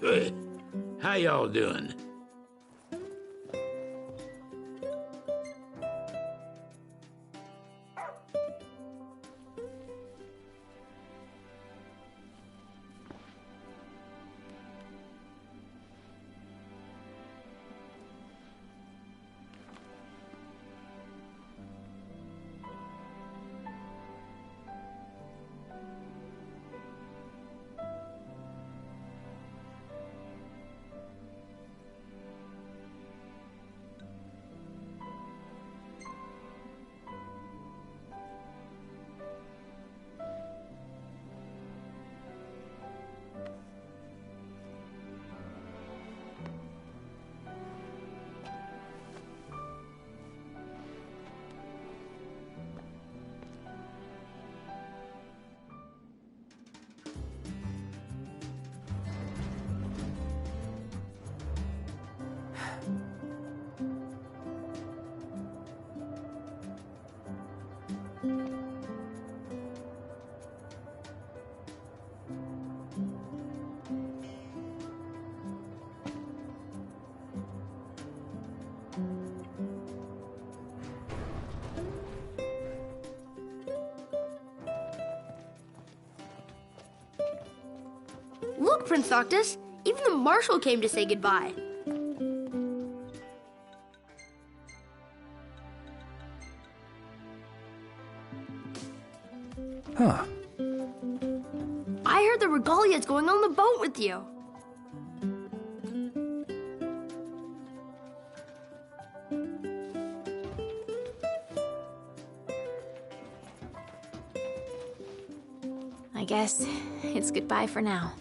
Good. How y'all doing? Look, Prince Noctis, even the Marshal came to say goodbye. Huh. I heard the Regalia's going on the boat with you. I guess it's goodbye for now.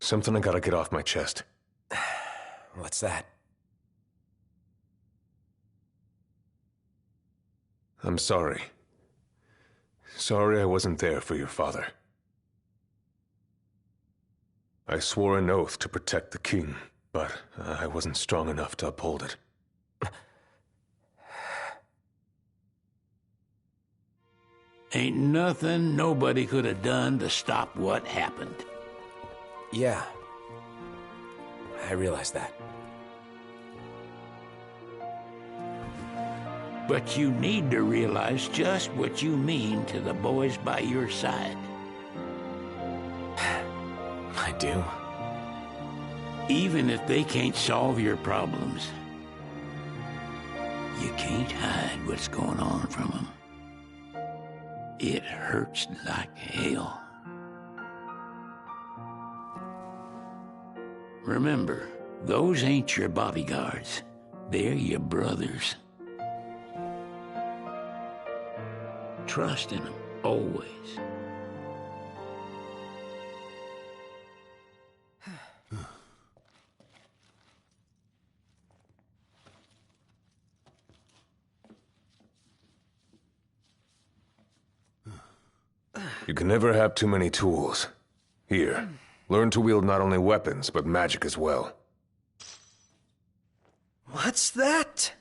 Something I gotta get off my chest. What's that? I'm sorry. Sorry I wasn't there for your father. I swore an oath to protect the king, but I wasn't strong enough to uphold it. Ain't nothing nobody could have done to stop what happened. Yeah. I realize that. But you need to realize just what you mean to the boys by your side. I do. Even if they can't solve your problems, you can't hide what's going on from them. It hurts like hell. Remember, those ain't your bodyguards. They're your brothers. Trust in them, always. You can never have too many tools. Here, learn to wield not only weapons, but magic as well. What's that?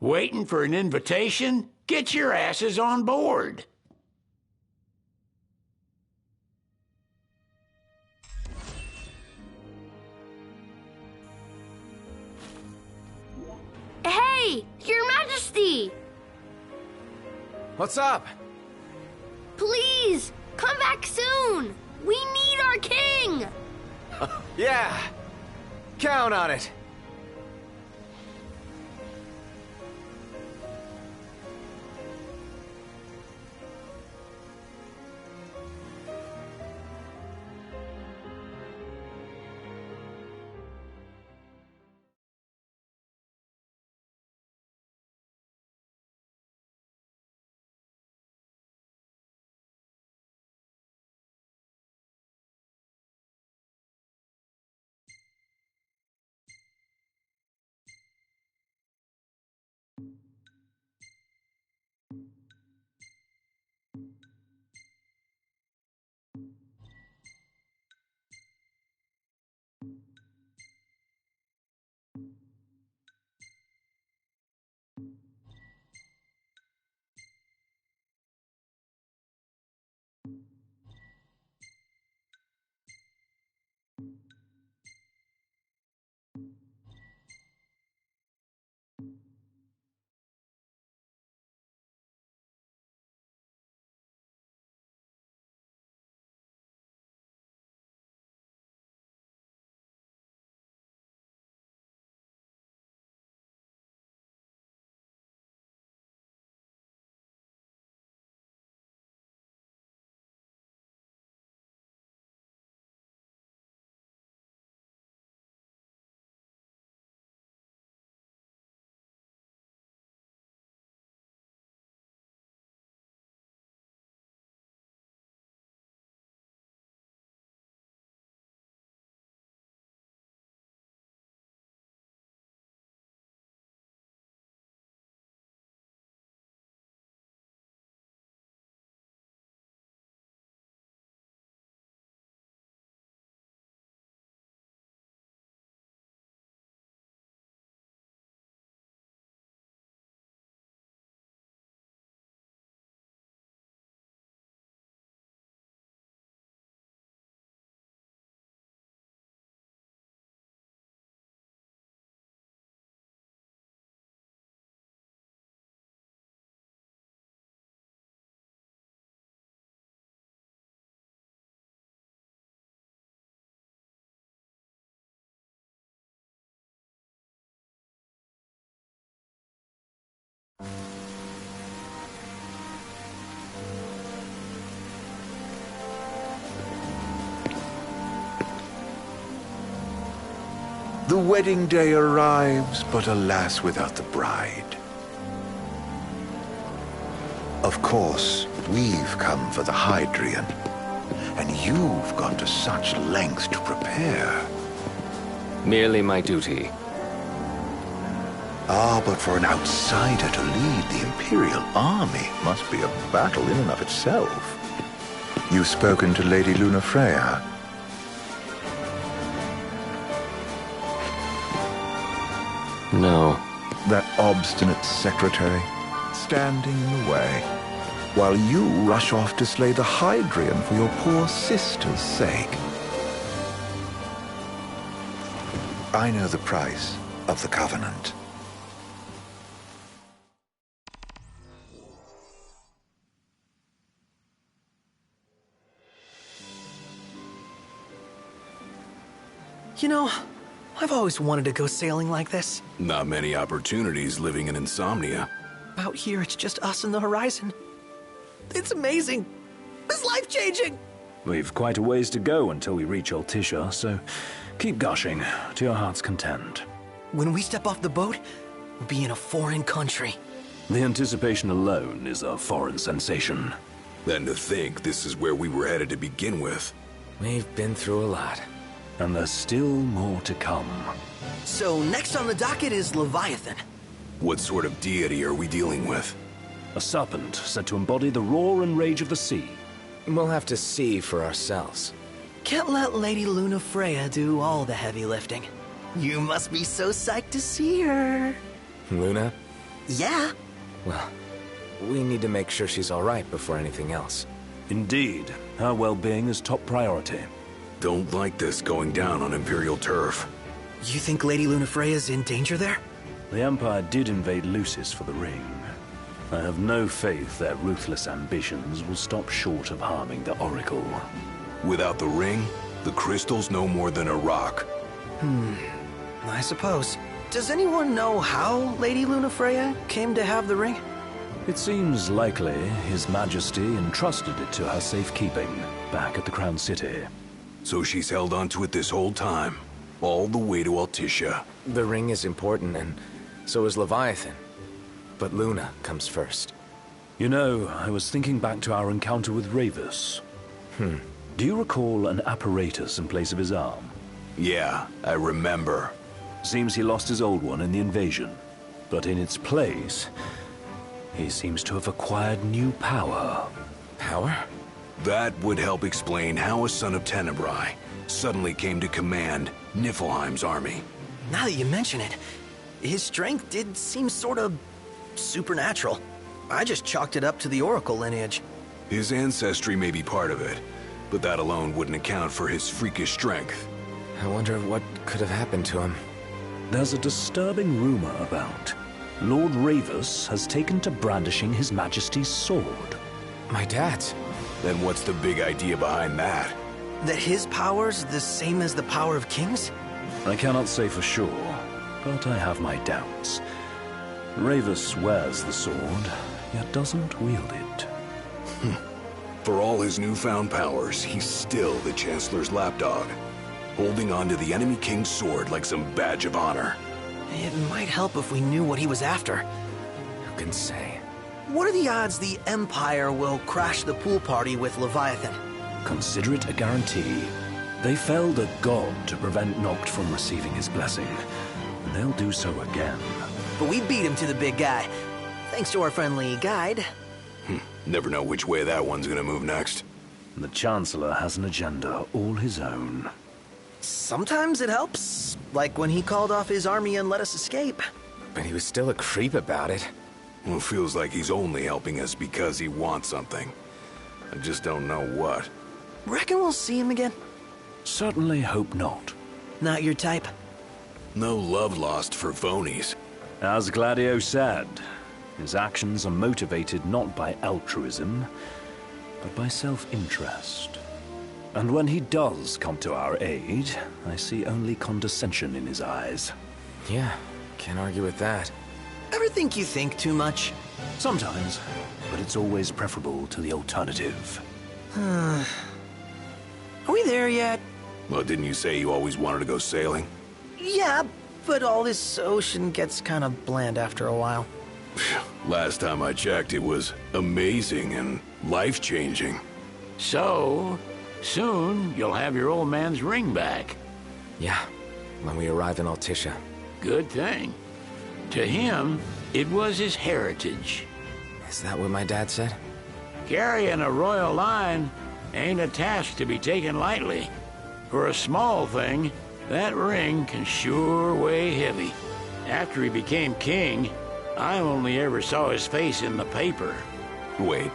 Waiting for an invitation? Get your asses on board. Hey, Your Majesty! What's up? Please, come back soon! We need our king! Yeah, count on it. The wedding day arrives, but alas, without the bride. Of course, we've come for the Hydrian, and you've gone to such lengths to prepare. Merely my duty. Ah, but for an outsider to lead the Imperial army must be a battle in and of itself. You've spoken to Lady Lunafreya? No. That obstinate secretary, standing in the way, while you rush off to slay the Hydrian for your poor sister's sake. I know the price of the Covenant. You know, I've always wanted to go sailing like this. Not many opportunities living in Insomnia. Out here, it's just us and the horizon. It's amazing. It's life-changing. We've quite a ways to go until we reach Altissia, so keep gushing to your heart's content. When we step off the boat, we'll be in a foreign country. The anticipation alone is a foreign sensation. Then to think this is where we were headed to begin with. We've been through a lot. And there's still more to come. So next on the docket is Leviathan. What sort of deity are we dealing with? A serpent said to embody the roar and rage of the sea. We'll have to see for ourselves. Can't let Lady Lunafreya do all the heavy lifting. You must be so psyched to see her. Luna? Yeah. Well, we need to make sure she's all right before anything else. Indeed, her well-being is top priority. Don't like this going down on Imperial turf. You think Lady Lunafreya's in danger there? The Empire did invade Lucis for the ring. I have no faith their ruthless ambitions will stop short of harming the Oracle. Without the ring, the crystal's no more than a rock. I suppose. Does anyone know how Lady Lunafreya came to have the ring? It seems likely His Majesty entrusted it to her safekeeping back at the Crown City. So she's held onto it this whole time, all the way to Altissia. The ring is important, and so is Leviathan. But Luna comes first. You know, I was thinking back to our encounter with Ravus. Do you recall an apparatus in place of his arm? Yeah, I remember. Seems he lost his old one in the invasion. But in its place, he seems to have acquired new power. Power? That would help explain how a son of Tenebrae suddenly came to command Niflheim's army. Now that you mention it, his strength did seem sort of supernatural. I just chalked it up to the Oracle lineage. His ancestry may be part of it, but that alone wouldn't account for his freakish strength. I wonder what could have happened to him. There's a disturbing rumor about. Lord Ravus has taken to brandishing His Majesty's sword. My dad's. Then what's the big idea behind that? That his power's the same as the power of kings? I cannot say for sure, but I have my doubts. Ravus wears the sword, yet doesn't wield it. For all his newfound powers, he's still the Chancellor's lapdog, holding on to the enemy king's sword like some badge of honor. It might help if we knew what he was after. Who can say? What are the odds the Empire will crash the pool party with Leviathan? Consider it a guarantee. They felled a god to prevent Noct from receiving his blessing. And they'll do so again. But we beat him to the big guy, thanks to our friendly guide. Never know which way that one's gonna move next. The Chancellor has an agenda all his own. Sometimes it helps, like when he called off his army and let us escape. But he was still a creep about it. Well, feels like he's only helping us because he wants something. I just don't know what. Reckon we'll see him again? Certainly hope not. Not your type? No love lost for phonies. As Gladio said, his actions are motivated not by altruism, but by self-interest. And when he does come to our aid, I see only condescension in his eyes. Yeah, can't argue with that. Ever think you think too much? Sometimes, but it's always preferable to the alternative. Are we there yet? Well, didn't you say you always wanted to go sailing? Yeah, but all this ocean gets kind of bland after a while. Last time I checked, it was amazing and life-changing. So, soon you'll have your old man's ring back. Yeah, when we arrive in Altissia. Good thing. To him, it was his heritage. Is that what my dad said? Carrying a royal line ain't a task to be taken lightly. For a small thing, that ring can sure weigh heavy. After he became king, I only ever saw his face in the paper. Wait,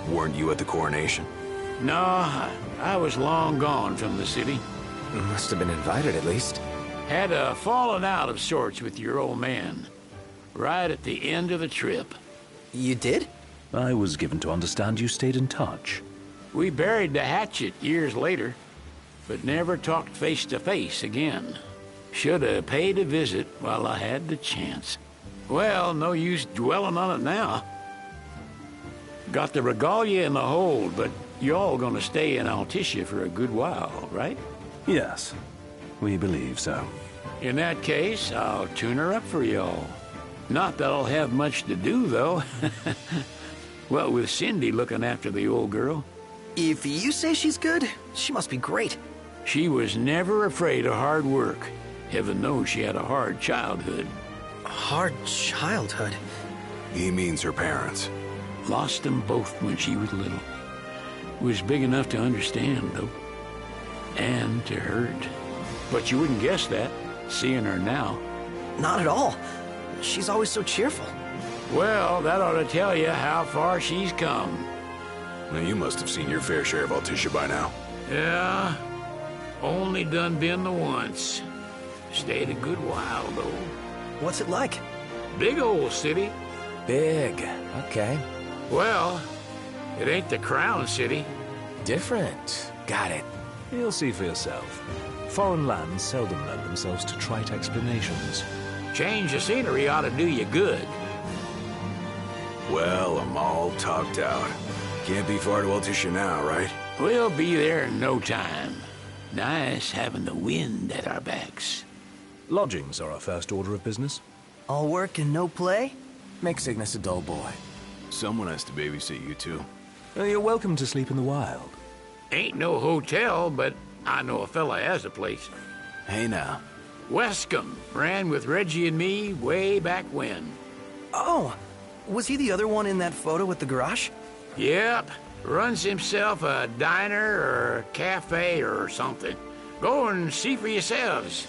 weren't you at the coronation? No, I was long gone from the city. Must have been invited at least. Had a falling out of sorts with your old man. Right at the end of the trip. You did? I was given to understand you stayed in touch. We buried the hatchet years later, but never talked face to face again. Should have paid a visit while I had the chance. Well, no use dwelling on it now. Got the regalia in the hold, but y'all gonna stay in Altissia for a good while, right? Yes, we believe so. In that case, I'll tune her up for y'all. Not that I'll have much to do, though. Well, with Cindy looking after the old girl. If you say she's good, she must be great. She was never afraid of hard work. Heaven knows she had a hard childhood. Hard childhood? He means her parents. Lost them both when she was little. Was big enough to understand, though. And to hurt. But you wouldn't guess that, seeing her now. Not at all. She's always so cheerful. Well, that ought to tell you how far she's come. Now, you must have seen your fair share of Altissia by now. Yeah, only done been the once. Stayed a good while, though. What's it like? Big old city. Big. Okay. Well, it ain't the Crown City. Different. Got it. You'll see for yourself. Foreign lands seldom lend themselves to trite explanations. Change of scenery ought to do you good. Well, I'm all talked out. Can't be far to Altissia now, right? We'll be there in no time. Nice having the wind at our backs. Lodgings are our first order of business. All work and no play? Make Cygnus a dull boy. Someone has to babysit you two. You're welcome to sleep in the wild. Ain't no hotel, but I know a fella has a place. Hey now. Wescombe ran with Reggie and me way back when. Oh, was he the other one in that photo with the garage? Yep, runs himself a diner or a cafe or something. Go and see for yourselves.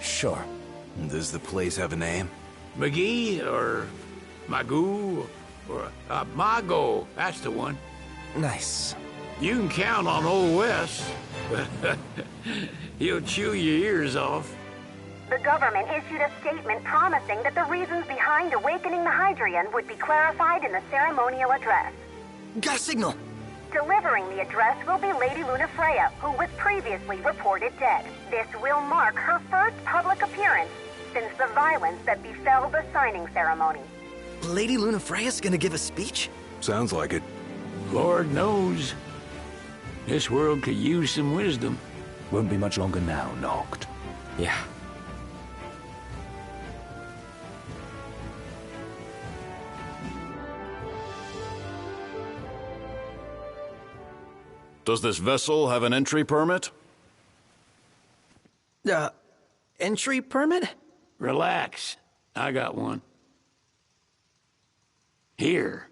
Sure. Does the place have a name? McGee or Magoo or Mago, that's the one. Nice. You can count on Old Wes. He'll chew your ears off. The government issued a statement promising that the reasons behind awakening the Hydrian would be clarified in the ceremonial address. Got a signal! Delivering the address will be Lady Lunafreya, who was previously reported dead. This will mark her first public appearance since the violence that befell the signing ceremony. Lady Lunafreya's gonna give a speech? Sounds like it. Lord knows. This world could use some wisdom. Won't be much longer now, Noct. Yeah. Does this vessel have an entry permit? Entry permit? Relax. I got one. Here.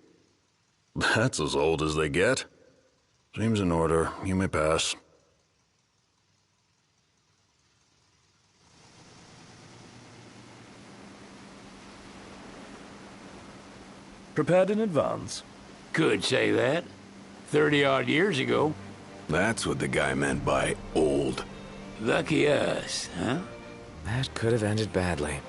That's as old as they get. Seems in order. You may pass. Prepared in advance? Could say that. 30-odd years ago. That's what the guy meant by old. Lucky us, huh? That could have ended badly.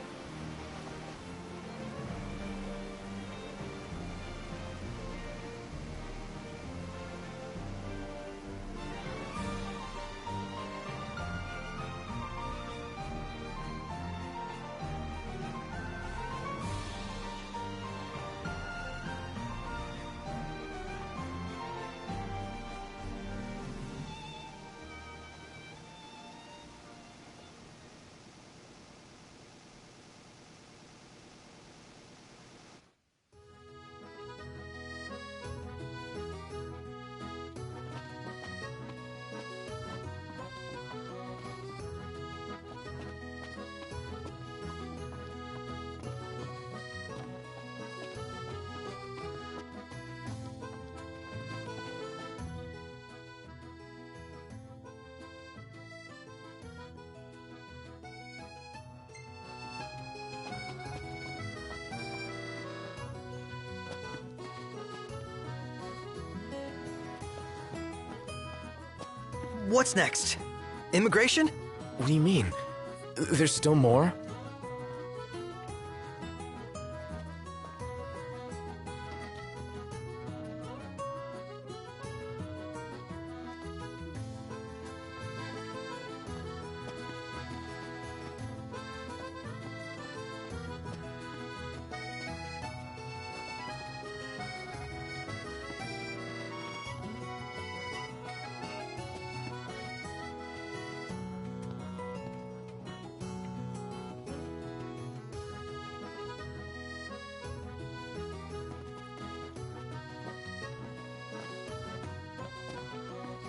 What's next? Immigration? What do you mean? There's still more?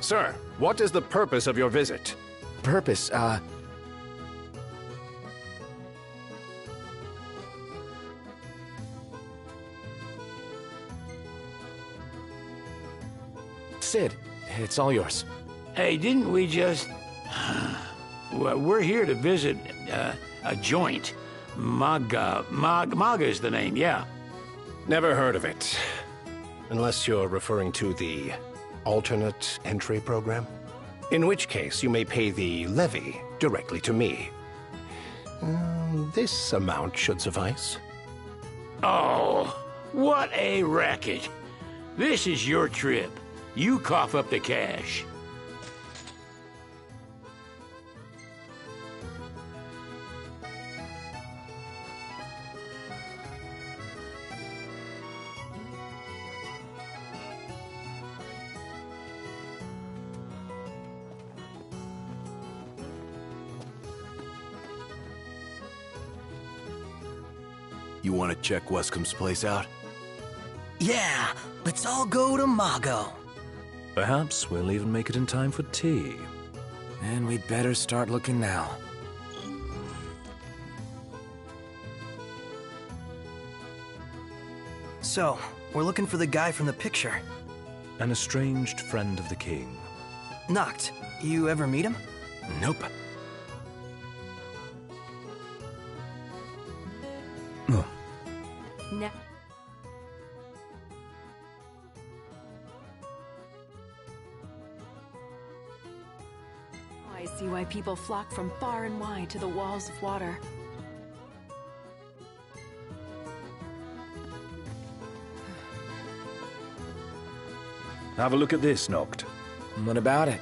Sir, what is the purpose of your visit? Purpose, Cid, it's all yours. Hey, didn't we just... Well, we're here to visit a joint. Magga's the name, yeah. Never heard of it. Unless you're referring to the alternate entry program. In which case, you may pay the levy directly to me. This amount should suffice. Oh, what a racket. This is your trip. You cough up the cash. You want to check Wescom's place out? Yeah, let's all go to Mago. Perhaps we'll even make it in time for tea. And we'd better start looking now. So, we're looking for the guy from the picture. An estranged friend of the king. Noct, you ever meet him? Nope. No. I see why people flock from far and wide to the walls of water. Have a look at this, Noct. What about it?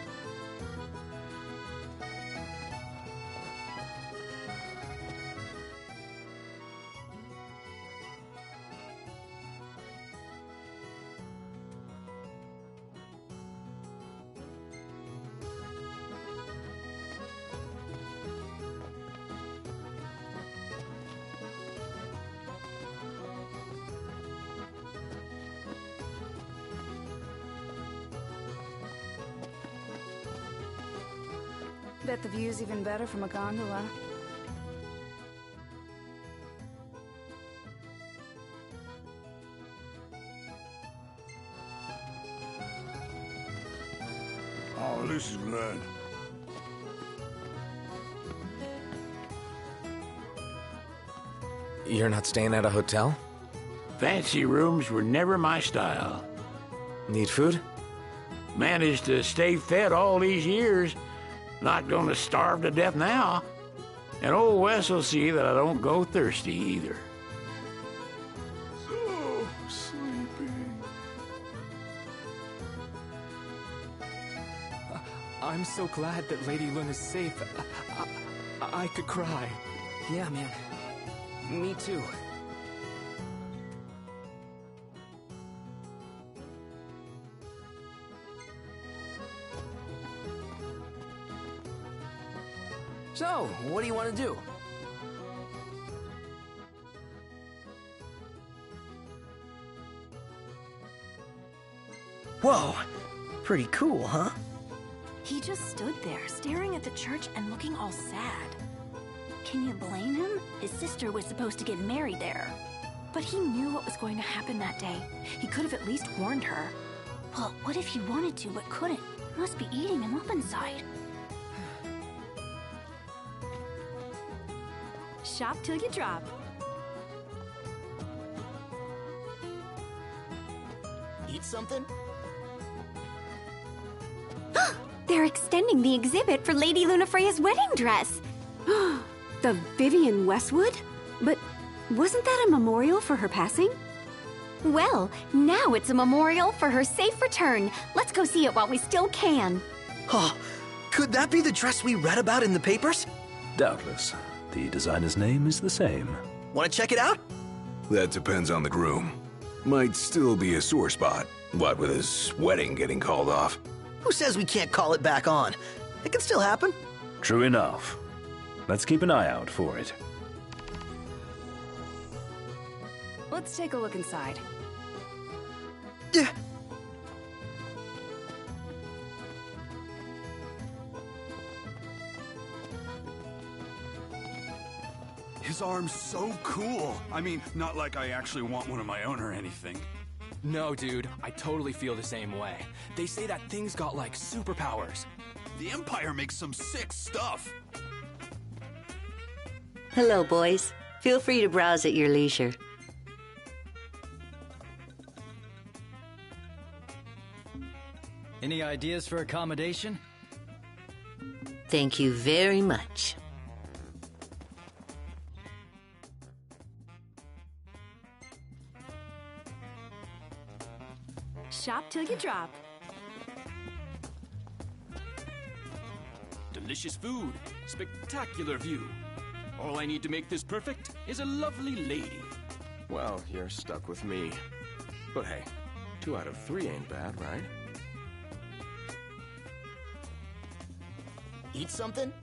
Bet the view's even better from a gondola. Oh, this is good. You're not staying at a hotel? Fancy rooms were never my style. Need food? Managed to stay fed all these years. Not gonna starve to death now. And old Wes will see that I don't go thirsty either. So sleepy. I'm so glad that Lady Luna's safe. I could cry. Yeah, man. Me too. So, what do you want to do? Whoa, pretty cool, huh? He just stood there, staring at the church and looking all sad. Can you blame him? His sister was supposed to get married there. But he knew what was going to happen that day. He could have at least warned her. Well, what if he wanted to but couldn't? Must be eating him up inside. Shop till you drop. Eat something? They're extending the exhibit for Lady Lunafreya's wedding dress. The Vivian Westwood? But wasn't that a memorial for her passing? Well, now it's a memorial for her safe return. Let's go see it while we still can. Oh, could that be the dress we read about in the papers? Doubtless. The designer's name is the same. Want to check it out? That depends on the groom. Might still be a sore spot. What with his wedding getting called off? Who says we can't call it back on? It can still happen. True enough. Let's keep an eye out for it. Let's take a look inside. Yeah. His arm's so cool. I mean, not like I actually want one of my own or anything. No, dude, I totally feel the same way. They say that thing's got, like, superpowers. The Empire makes some sick stuff. Hello, boys. Feel free to browse at your leisure. Any ideas for accommodation? Thank you very much. Shop till you drop. Delicious food, spectacular view. All I need to make this perfect is a lovely lady. Well, you're stuck with me. But hey, 2 out of 3 ain't bad, right? Eat something?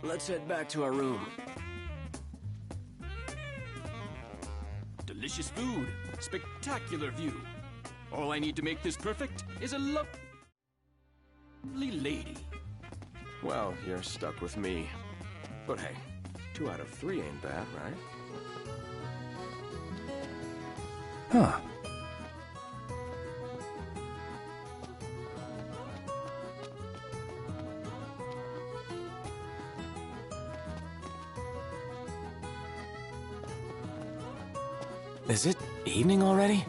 Let's head back to our room. Delicious food, spectacular view. All I need to make this perfect is a lovely lady. Well, you're stuck with me. But hey, 2 out of 3 ain't bad, right? Huh. Is it evening already?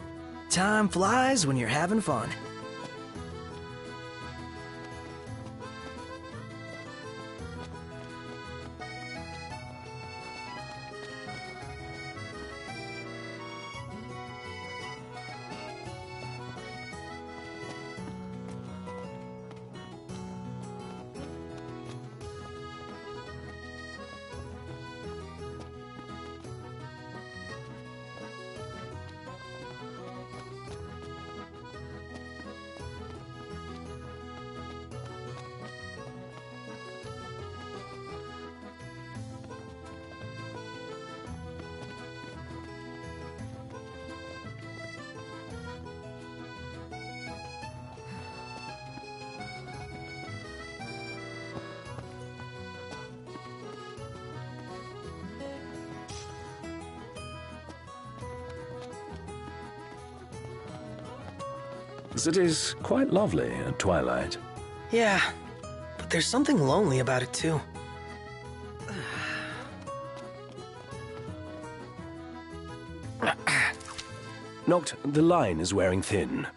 Time flies when you're having fun. The city's quite lovely at twilight. Yeah, but there's something lonely about it too. Noct, the line is wearing thin.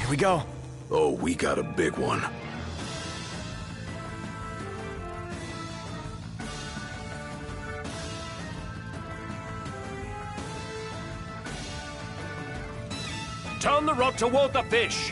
Here we go. Oh, we got a big one. Turn the rod toward the fish!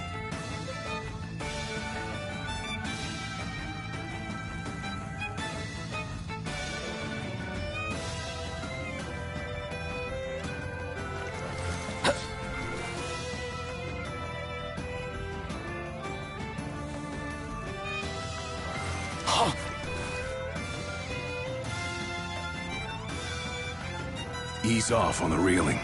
Ease off on the reeling.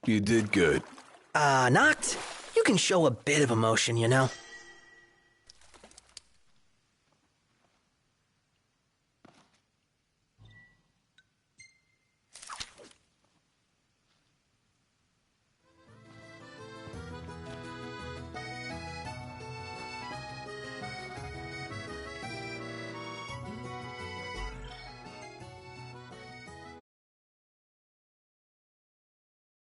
You did good. Noct, you can show a bit of emotion, you know?